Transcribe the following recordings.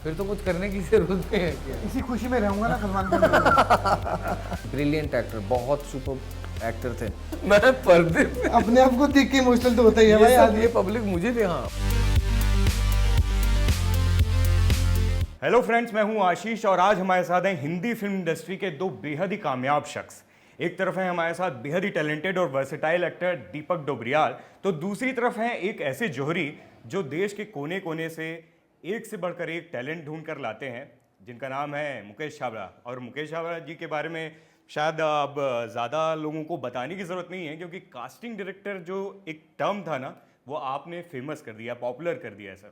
फिर तो कुछ करने की जरूरत नहीं है क्या? इसी खुशी में रहूंगा ना सलमान खान। ब्रिलियंट एक्टर, बहुत सुपर एक्टर थे। मैं पर्दे में अपने आप को देख के इमोशनल तो होता ही है भाई ये आदमी। पब्लिक मुझे दे। हाँ, हेलो फ्रेंड्स, मैं हूं आशीष और आज हमारे साथ हैं हिंदी फिल्म इंडस्ट्री के दो बेहद ही कामयाब शख्स। एक तरफ है हमारे साथ बेहद ही टैलेंटेड और वर्सेटाइल एक्टर दीपक डोबरियाल, तो दूसरी तरफ हैं एक ऐसे जौहरी जो देश के कोने कोने से एक से बढ़कर एक टैलेंट ढूंढ कर लाते हैं, जिनका नाम है मुकेश छाबड़ा। और मुकेश छाबड़ा जी के बारे में शायद अब ज़्यादा लोगों को बताने की ज़रूरत नहीं है, क्योंकि कास्टिंग डायरेक्टर जो एक टर्म था ना, वो आपने फेमस कर दिया, पॉपुलर कर दिया है sir.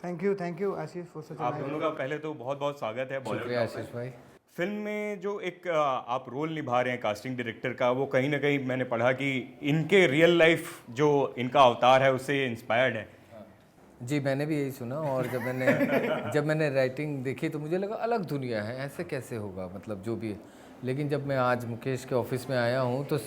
Thank you Ashish for such आप दोनों का पहले तो बहुत बहुत स्वागत है बॉलीवुड शुक्रिया आशीष भाई। फिल्म में जो एक आप रोल निभा रहे हैं कास्टिंग डायरेक्टर का, वो कहीं ना कहीं मैंने पढ़ा कि इनके रियल लाइफ जो इनका अवतार है उससे इंस्पायर्ड है। जी, मैंने भी यही सुना। और जब मैंने राइटिंग देखी तो मुझे लगा अलग दुनिया है, ऐसे कैसे होगा, मतलब जो भी है। लेकिन जब मैं आज मुकेश के ऑफिस में आया हूँ तो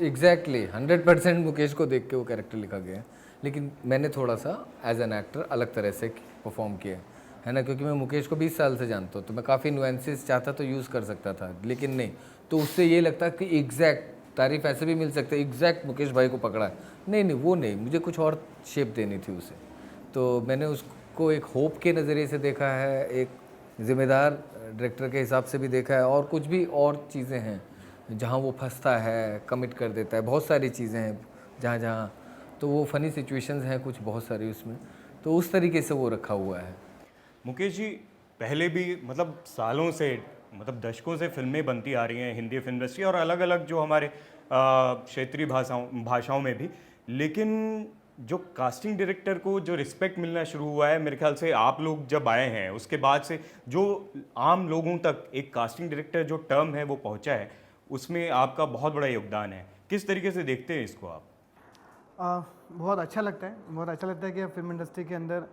एग्जैक्टली 100% मुकेश को देख के वो कैरेक्टर लिखा गया है। लेकिन मैंने थोड़ा सा एज एन एक्टर अलग तरह से परफॉर्म किया है ना, क्योंकि मैं मुकेश को 20 साल से जानता हूँ, तो मैं काफ़ी नुएंसेस चाहता तो यूज़ कर सकता था, लेकिन नहीं। तो उससे ये लगता कि एग्जैक्ट तारीफ ऐसे भी मिल सकती है, एग्जैक्ट मुकेश भाई को पकड़ा है। नहीं, वो नहीं, मुझे कुछ और शेप देनी थी उसे। तो मैंने उसको एक होप के नज़रिए से देखा है, एक ज़िम्मेदार डायरेक्टर के हिसाब से भी देखा है, और कुछ भी और चीज़ें हैं जहाँ वो फंसता है, कमिट कर देता है। बहुत सारी चीज़ें हैं जहाँ तो वो फ़नी सिचुएशंस हैं कुछ बहुत सारी उसमें, तो उस तरीके से वो रखा हुआ है। मुकेश जी, पहले भी मतलब सालों से, मतलब दशकों से फिल्में बनती आ रही हैं हिंदी फिल्म इंडस्ट्री और अलग अलग जो हमारे क्षेत्रीय भाषाओं में भी, लेकिन जो कास्टिंग डायरेक्टर को जो रिस्पेक्ट मिलना शुरू हुआ है, मेरे ख्याल से आप लोग जब आए हैं उसके बाद से जो आम लोगों तक एक कास्टिंग डायरेक्टर जो टर्म है वो पहुंचा है, उसमें आपका बहुत बड़ा योगदान है। किस तरीके से देखते हैं इसको आप? बहुत अच्छा लगता है, कि फिल्म इंडस्ट्री के अंदर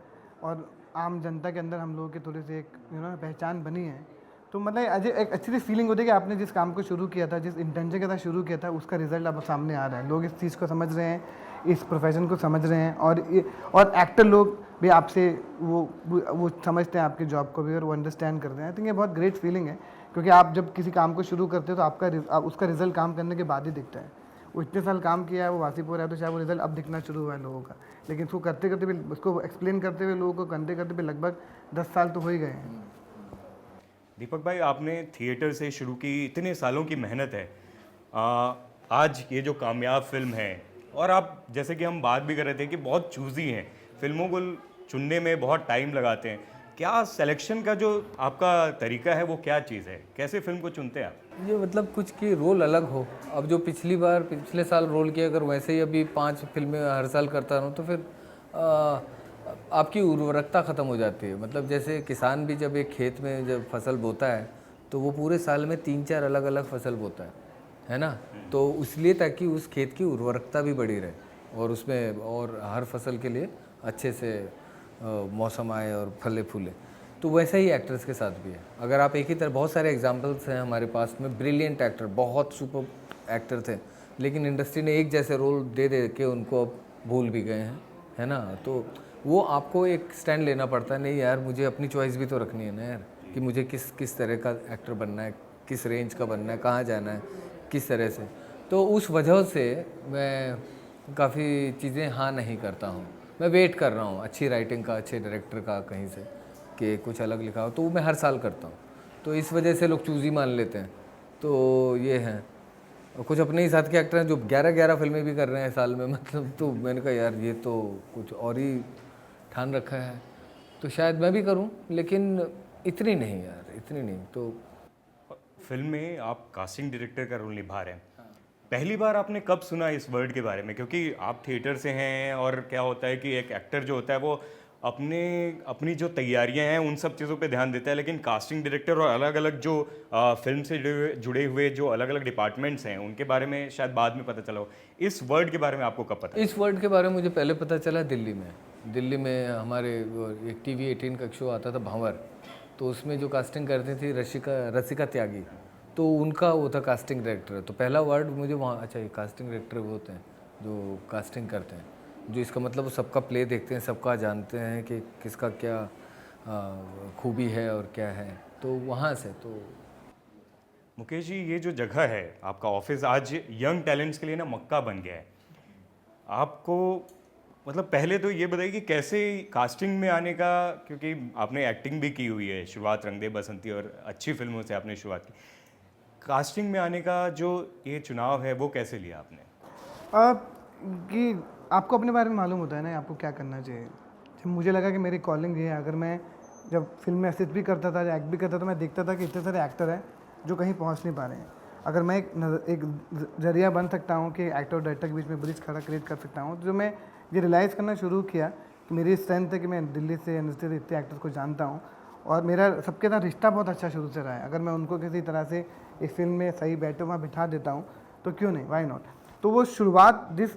और आम जनता के अंदर हम लोगों की थोड़ी सी एक पहचान बनी है। तो मतलब आज एक अच्छी सी फीलिंग होती है कि आपने जिस काम को शुरू किया था, जिस इंटेंशन के साथ शुरू किया था, उसका रिजल्ट अब सामने आ रहा है। लोग इस चीज़ को समझ रहे हैं, इस प्रोफेशन को समझ रहे हैं, और एक्टर लोग भी आपसे वो समझते हैं आपकी जॉब को भी, और वो अंडरस्टैंड करते हैं। आई थिंक ये बहुत ग्रेट फीलिंग है, क्योंकि आप जब किसी काम को शुरू करते हो तो उसका रिजल्ट काम करने के बाद ही दिखता है। वो इतने साल काम किया है, वो वासीपुर है, तो शायद वो रिजल्ट अब दिखना शुरू हुआ है लोगों का। लेकिन उसको करते करते भी, उसको एक्सप्लेन करते हुए लोगों को करते करते भी लगभग 10 साल तो हो ही गए हैं। दीपक भाई, आपने थिएटर से शुरू की, इतने सालों की मेहनत है, आज ये जो कामयाब फिल्म है, और आप जैसे कि हम बात भी कर रहे थे कि बहुत चूज़ी हैं, फिल्मों को चुनने में बहुत टाइम लगाते हैं। क्या सिलेक्शन का जो आपका तरीका है वो क्या चीज़ है, कैसे फिल्म को चुनते हैं आप? ये मतलब कुछ की रोल अलग हो। अब जो पिछले साल रोल किया, अगर वैसे ही अभी 5 फिल्में हर साल करता रहूँ तो फिर आपकी उर्वरकता ख़त्म हो जाती है। मतलब जैसे किसान भी जब एक खेत में जब फसल बोता है तो वो पूरे साल में 3-4 अलग अलग फसल बोता है ना। तो इसलिए ताकि उस खेत की उर्वरकता भी बढ़ी रहे और उसमें और हर फसल के लिए अच्छे से मौसम आए और फले फूले। तो वैसा ही एक्टर्स के साथ भी है। अगर आप एक ही तरह, बहुत सारे एग्जांपल्स हैं हमारे पास में, ब्रिलियंट एक्टर, बहुत सुपर एक्टर थे, लेकिन इंडस्ट्री ने एक जैसे रोल दे दे के उनको अब भूल भी गए हैं, है ना। तो वो आपको एक स्टैंड लेना पड़ता है, नहीं यार मुझे अपनी चॉइस भी तो रखनी है ना यार, कि मुझे किस तरह का एक्टर बनना है, किस रेंज का बनना है, कहाँ जाना है, किस तरह से। तो उस वजह से मैं काफ़ी चीज़ें हाँ नहीं करता हूँ। मैं वेट कर रहा हूँ अच्छी राइटिंग का, अच्छे डायरेक्टर का कहीं से, कि कुछ अलग लिखा हो, तो वो मैं हर साल करता हूँ। तो इस वजह से लोग चूज़ी मान लेते हैं। तो ये है। और कुछ अपने ही साथ के एक्टर हैं जो 11-11 फिल्में भी कर रहे हैं साल में, मतलब। तो मैंने कहा यार ये तो कुछ और ही ठान रखा है, तो शायद मैं भी करूं, लेकिन इतनी नहीं यार, इतनी नहीं। तो फिल्म में आप कास्टिंग डायरेक्टर का रोल निभा रहे हैं, पहली बार आपने कब सुना इस वर्ड के बारे में? क्योंकि आप थिएटर से हैं और क्या होता है कि एक एक्टर जो होता है वो अपनी जो तैयारियां हैं उन सब चीज़ों पे ध्यान देता है, लेकिन कास्टिंग डायरेक्टर और अलग अलग जो फिल्म से जुड़े हुए जो अलग अलग डिपार्टमेंट्स हैं उनके बारे में शायद बाद में पता चला हो। इस वर्ड के बारे में आपको कब पता? इस वर्ड के बारे में मुझे पहले पता चला दिल्ली में हमारे एक TV 18 का शो आता था भंवर, तो उसमें जो कास्टिंग करती थी रसिका त्यागी, तो उनका वो था कास्टिंग डायरेक्टर। तो पहला वर्ड मुझे वहाँ, अच्छा ये कास्टिंग डायरेक्टर वो होते हैं जो कास्टिंग करते हैं, जो इसका मतलब वो सबका प्ले देखते हैं, सबका जानते हैं कि किसका क्या खूबी है और क्या है, तो वहाँ से तो मुकेश जी, ये जो जगह है आपका ऑफिस आज यंग टैलेंट्स के लिए ना मक्का बन गया है। आपको मतलब पहले तो ये बताइए कि कैसे कास्टिंग में आने का, क्योंकि आपने एक्टिंग भी की हुई है, शुरुआत रंग दे बसंती और अच्छी फिल्मों से आपने शुरुआत की, कास्टिंग में आने का जो ये चुनाव है वो कैसे लिया आपने? कि आपको अपने बारे में मालूम होता है ना आपको क्या करना चाहिए। जब मुझे लगा कि मेरी कॉलिंग ये है, अगर मैं जब फिल्म में असिस्ट भी करता था या एक्ट भी करता था, मैं देखता था कि इतने सारे एक्टर हैं जो कहीं पहुंच नहीं पा रहे हैं। अगर मैं एक जरिया बन सकता हूं कि एक्टर और डायरेक्टर के बीच में ब्रिज खड़ा क्रिएट कर सकता हूं, तो मैं ये रियलाइज़ करना शुरू किया कि मेरी स्ट्रेंथ है कि मैं दिल्ली से यूनिवर्सिटी से इतने एक्टर्स को जानता हूँ और मेरा सबके साथ रिश्ता बहुत अच्छा शुरू से रहा है। अगर मैं उनको किसी तरह से इस फिल्म में सही बैठे वहाँ बिठा देता हूँ तो क्यों नहीं, वाई नॉट। तो वो शुरुआत जिस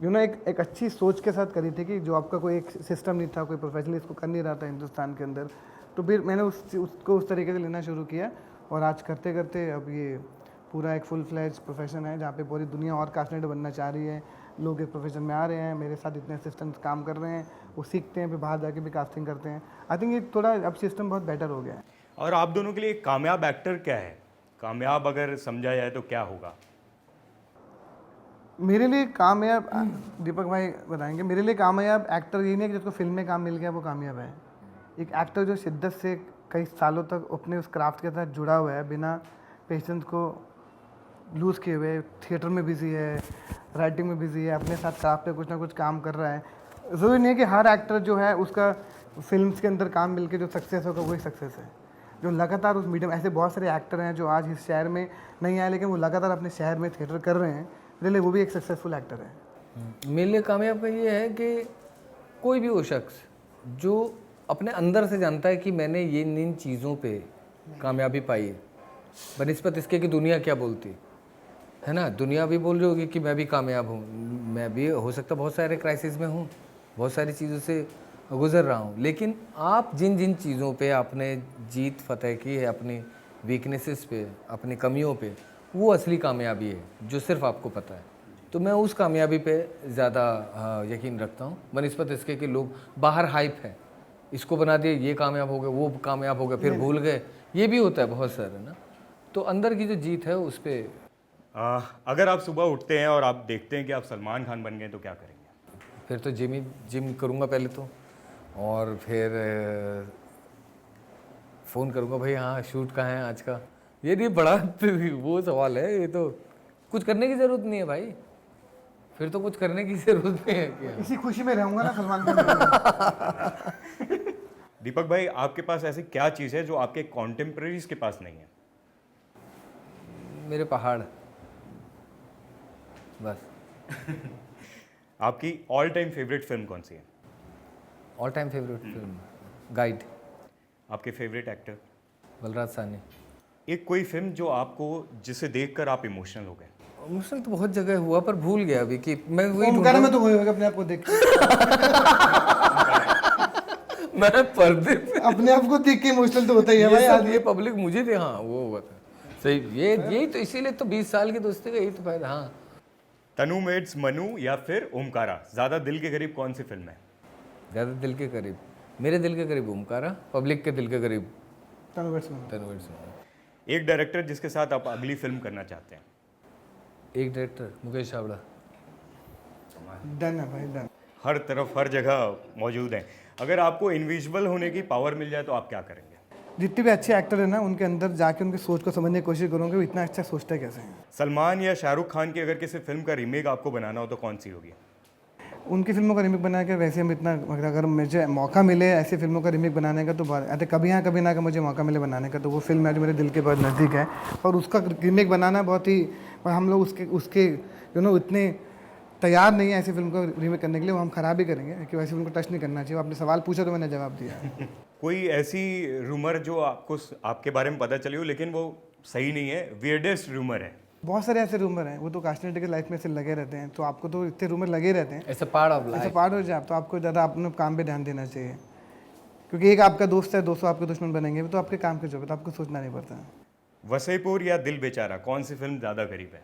एक अच्छी सोच के साथ करी थी कि जो आपका कोई एक सिस्टम नहीं था, कोई प्रोफेशनल इसको कर नहीं रहा था हिंदुस्तान के अंदर, तो फिर मैंने उसको उस तरीके से लेना शुरू किया और आज करते करते अब ये पूरा एक फुल फ्लैज प्रोफेशन है जहाँ पे पूरी दुनिया और कास्टनेट बनना चाह रही है। लोग एक प्रोफेशन में आ रहे हैं, मेरे साथ इतने असिस्टेंट्स काम कर रहे हैं, वो सीखते हैं, फिर बाहर जाके भी कास्टिंग करते हैं। आई थिंक ये थोड़ा अब सिस्टम बहुत बेटर हो गया है। और आप दोनों के लिए एक कामयाब एक्टर क्या है? कामयाब अगर समझा जाए तो क्या होगा? मेरे लिए कामयाब, दीपक भाई बताएंगे, मेरे लिए कामयाब एक्टर ये नहीं है कि जिसको फिल्म में काम मिल गया वो कामयाब है। एक एक्टर जो शिद्दत से कई सालों तक अपने उस क्राफ्ट के साथ जुड़ा हुआ है, बिना पेशेंस को लूज़ किए हुए, थिएटर में बिजी है, राइटिंग में बिजी है, अपने साथ क्राफ्ट पे कुछ ना कुछ काम कर रहा है। ज़रूरी नहीं है कि हर एक्टर जो है उसका फिल्म्स के अंदर काम मिल के जो सक्सेस होगा वही सक्सेस है। जो लगातार उस मीडियम, ऐसे बहुत सारे एक्टर हैं जो आज इस शहर में नहीं आए लेकिन वो लगातार अपने शहर में थिएटर कर रहे हैं, मेरे लिए वो भी एक सक्सेसफुल एक्टर है। मेरे लिए कामयाब का ये है कि कोई भी वो शख्स जो अपने अंदर से जानता है कि मैंने ये इन चीज़ों पे कामयाबी पाई है, बनिस्बत इसके कि दुनिया क्या बोलती है ना। दुनिया भी बोल रही होगी कि मैं भी कामयाब हूँ, मैं भी हो सकता बहुत सारे क्राइसिस में हूँ, बहुत सारी चीज़ों से गुजर रहा हूँ, लेकिन आप जिन जिन चीज़ों पे आपने जीत फतेह की है, अपनी वीकनेसेस पे, अपनी कमियों पे, वो असली कामयाबी है जो सिर्फ आपको पता है। तो मैं उस कामयाबी पे ज़्यादा यकीन रखता हूँ बनिस्बत इसके कि लोग बाहर हाइप है, इसको बना दिए, ये कामयाब हो गए, वो कामयाब हो गए, फिर भूल गए, ये भी होता है बहुत सारा ना। तो अंदर की जो जीत है उस पर अगर आप सुबह उठते हैं और आप देखते हैं कि आप सलमान खान बन गए तो क्या करेंगे? फिर तो जिम करूँगा पहले तो, और फिर फ़ोन करूँगा, भाई हाँ शूट कहाँ है आज का। ये नहीं बड़ा वो सवाल है, ये तो कुछ करने की ज़रूरत नहीं है भाई, फिर तो कुछ करने की ज़रूरत नहीं है क्या। इसी खुशी में रहूँगा ना सलमान खान। दीपक भाई, आपके पास ऐसी क्या चीज़ है जो आपके कॉन्टेम्प्रेरीज के पास नहीं है? मेरे पहाड़ बस। आपकी ऑल टाइम फेवरेट फिल्म कौन सी है? All time favourite film guide. आपके फेवरेट एक्टर? बलराज साहनी। एक कोई फिल्म जो आपको, जिसे देखकर आप इमोशनल हो गए? इमोशनल तो बहुत जगह हुआ पर भूल गया अभी कि मैं वही ओमकारा में तो हुए होगा अपने आप को देख के। मैं पर्दे पे अपने आप को देख के इमोशनल तो होता ही है भाई आदमी। ये पब्लिक मुझे थे, हाँ वो हुआ था सही। यही तो, इसीलिए तो 20 साल की दोस्ती का यही तो फायदा। हाँ, तनु मेड्स मनु या फिर ओमकारा, ज़्यादा दिल के करीब कौन सी फिल्म है? ज़्यादा दिल के करीब, मेरे दिल के करीब ओमकारा, पब्लिक के दिल के करीब तनुवर्स में। तनवीर। एक डायरेक्टर जिसके साथ आप अगली फिल्म करना चाहते हैं? एक डायरेक्टर मुकेश छाबड़ा। डन है भाई, डन। हर तरफ हर जगह मौजूद हैं। अगर आपको इनविजिबल होने की पावर मिल जाए तो आप क्या करेंगे? जितने भी अच्छे एक्टर हैं ना उनके अंदर जाके उनकी सोच को समझने की कोशिश करूँगा, वो इतना अच्छा सोचता है कैसे हैं। सलमान या शाहरुख खान की अगर किसी फिल्म का रीमेक आपको बनाना हो तो कौन सी होगी? उनकी फिल्मों का रीमेक बना के वैसे हम इतना, अगर मुझे मौका मिले ऐसी फिल्मों का रीमेक बनाने का तो अरे कभी हाँ कभी ना का मुझे मौका मिले बनाने का, तो वो फिल्म है जो मेरे दिल के बहुत नज़दीक है और उसका रीमेक बनाना बहुत ही, हम लोग उसके इतने तैयार नहीं है ऐसी फिल्म को रीमेक करने के लिए, वो हम खराब ही करेंगे कि वैसी फिल्म को टच नहीं करना चाहिए। आपने सवाल पूछा तो मैंने जवाब दिया। कोई ऐसी रूमर जो आपको, आपके बारे में पता चली हो लेकिन वो सही नहीं है, वियर्डेस्ट रूमर है? बहुत सारे ऐसे रूमर हैं, वो तो कास्टनेट के लाइफ में से लगे रहते हैं, तो आपको तो इतने रूमर लगे रहते हैं, ऐसा पार्ट ऑफ ऐसा लाइफ। पार्ट हो जाए तो आपको ज़्यादा अपने काम पे ध्यान देना चाहिए, क्योंकि एक आपका दोस्त है, 200 आपके दुश्मन बनेंगे, तो आपके काम की जरूरत, आपको सोचना नहीं पड़ता। वसईपुर या दिल बेचारा, कौन सी फिल्म ज़्यादा करीब है?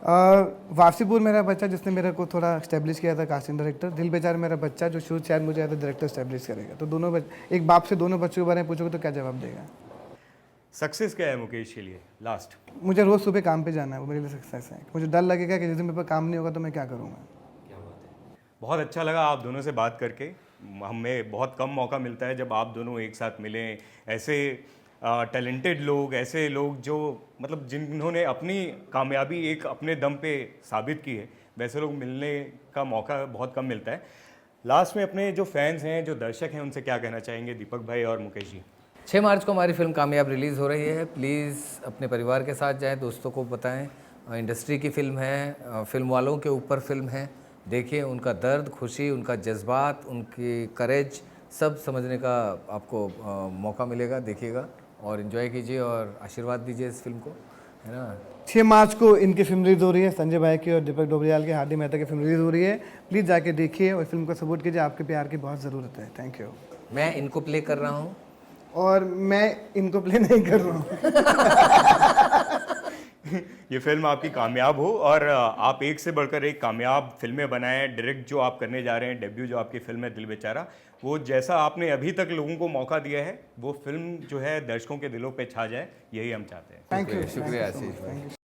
वापसीपुर मेरा बच्चा जिसने मेरे को थोड़ा इस्टेब्लिश किया था कास्टिंग डायरेक्टर। दिल बेचारा मेरा बच्चा जो शुरू शायद मुझे एज डायरेक्टर इस्टेब्लिश करेगा। तो दोनों एक बाप से दोनों बच्चों के बारे में पूछोगे तो क्या जवाब देगा? सक्सेस क्या है मुकेश के लिए लास्ट? मुझे रोज़ सुबह काम पे जाना है, वो मेरे लिए सक्सेस है। मुझे डर लगेगा कि जिस दिन मेरे पर काम नहीं होगा तो मैं क्या करूँगा। बहुत अच्छा लगा आप दोनों से बात करके। हमें बहुत कम मौका मिलता है जब आप दोनों एक साथ मिलें, ऐसे टैलेंटेड लोग, ऐसे लोग जो मतलब जिन्होंने अपनी कामयाबी एक अपने दम पे साबित की है, वैसे लोग मिलने का मौका बहुत कम मिलता है। लास्ट में अपने जो फैंस हैं, जो दर्शक हैं, उनसे क्या कहना चाहेंगे दीपक भाई और मुकेश जी? 6 मार्च को हमारी फिल्म कामयाब रिलीज़ हो रही है। प्लीज़ अपने परिवार के साथ जाएं, दोस्तों को बताएं। इंडस्ट्री की फिल्म है, फिल्म वालों के ऊपर फिल्म है। देखिए उनका दर्द, खुशी, उनका जज्बात, उनकी करेज सब समझने का आपको मौका मिलेगा। देखिएगा और एंजॉय कीजिए और आशीर्वाद दीजिए इस फिल्म को, है ना। 6 मार्च को इनकी फिल्म रिलीज हो रही है, संजय भाई की और दीपक डोबरियाल की, हार्दिक मेहता की फिल्म रिलीज हो रही है। प्लीज़ जाके देखिए और फिल्म को सपोर्ट कीजिए, आपके प्यार की बहुत ज़रूरत है। Thank you. मैं इनको प्ले कर रहा हूँ और मैं इनको प्ले नहीं कर रहा हूँ। ये फिल्म आपकी कामयाब हो और आप एक से बढ़कर एक कामयाब फिल्में बनाएं। डायरेक्ट जो आप करने जा रहे हैं, डेब्यू जो आपकी फिल्म है दिल बेचारा, वो जैसा आपने अभी तक लोगों को मौका दिया है, वो फिल्म जो है दर्शकों के दिलों पे छा जाए, यही हम चाहते हैं। Thank you. शुक्रिया आशीष भाई।